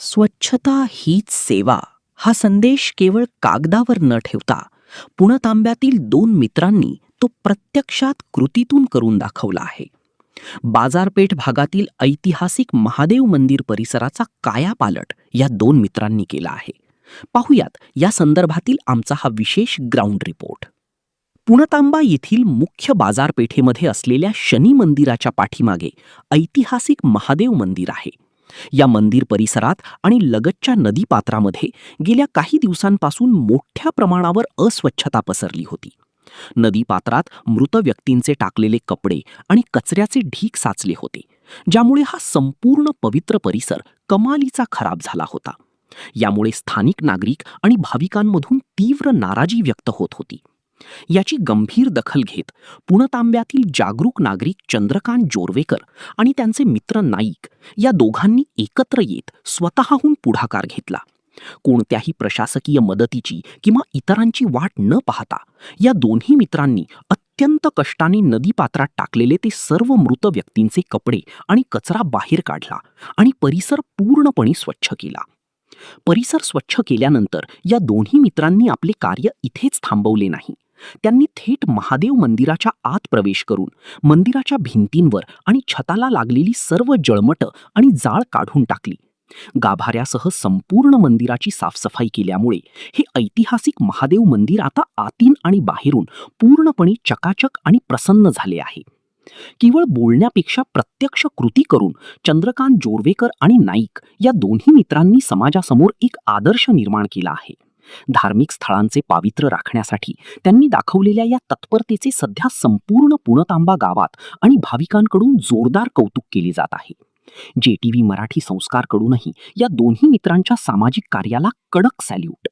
स्वच्छता हीच सेवा हा संदेश केवळ कागदावर न ठेवता पुणतांब्यातील दोन मित्रांनी तो प्रत्यक्षात कृतीतून करून दाखवला आहे. बाजारपेठ भागातील ऐतिहासिक महादेव मंदिर परिसराचा कायापालट या दोन मित्रांनी केला आहे. पाहुयात या संदर्भातील आमचा हा विशेष ग्राउंड रिपोर्ट. पुणतांबा येथील मुख्य बाजारपेठेमध्ये असलेल्या शनी मंदिराच्या पाठीमागे ऐतिहासिक महादेव मंदिर आहे. या मंदिर परिसरात आणि लगतच्या नदीपात्रामध्ये गेल्या काही दिवसांपासून मोठ्या प्रमाणावर अस्वच्छता पसरली होती. नदीपात्रात मृत व्यक्तींचे टाकलेले कपडे आणि कचऱ्याचे ढीग साचले होते, ज्यामुळे हा संपूर्ण पवित्र परिसर कमालीचा खराब झाला होता. यामुळे स्थानिक नागरिक आणि भाविकांमधून तीव्र नाराजी व्यक्त होत होती. याची गंभीर दखल घेत पुणतांब्यातील जागरूक नागरिक चंद्रकांत जोरवेकर आणि त्यांचे मित्र नाईक या दोघांनी एकत्र येत स्वतःहून पुढाकार घेतला. कोणत्याही प्रशासकीय मदतीची किंवा इतरांची वाट न पाहता या दोन्ही मित्रांनी अत्यंत कष्टाने नदीपात्रात टाकलेले ते सर्व मृत व्यक्तींचे कपडे आणि कचरा बाहेर काढला आणि परिसर पूर्णपणे स्वच्छ केला. परिसर स्वच्छ केल्यानंतर या दोन्ही मित्रांनी आपले कार्य इथेच थांबवले नाही. त्यांनी थेट महादेव मंदिराच्या आत प्रवेश करून मंदिराच्या भिंतींवर आणि छताला लागलेली सर्व जळमटं आणि जाळ काढून टाकली. गाभाऱ्यासह संपूर्ण मंदिराची साफसफाई केल्यामुळे हे ऐतिहासिक महादेव मंदिर आता आतीन आणि बाहेरून पूर्णपणे चकाचक आणि प्रसन्न झाले आहे. केवळ बोलण्यापेक्षा प्रत्यक्ष कृती करून चंद्रकांत जोरवेकर आणि नाईक या दोन्ही मित्रांनी समाजासमोर एक आदर्श निर्माण केला आहे. धार्मिक स्थळांचे पावित्र्य राखण्यासाठी त्यांनी दाखवलेल्या या तत्परतेचे सध्या संपूर्ण पुणतांबा गावात आणि भाविकांकडून जोरदार कौतुक केले जात आहे. JTV मराठी संस्कारकडूनही या दोन्ही मित्रांच्या सामाजिक कार्याला कडक सॅल्यूट.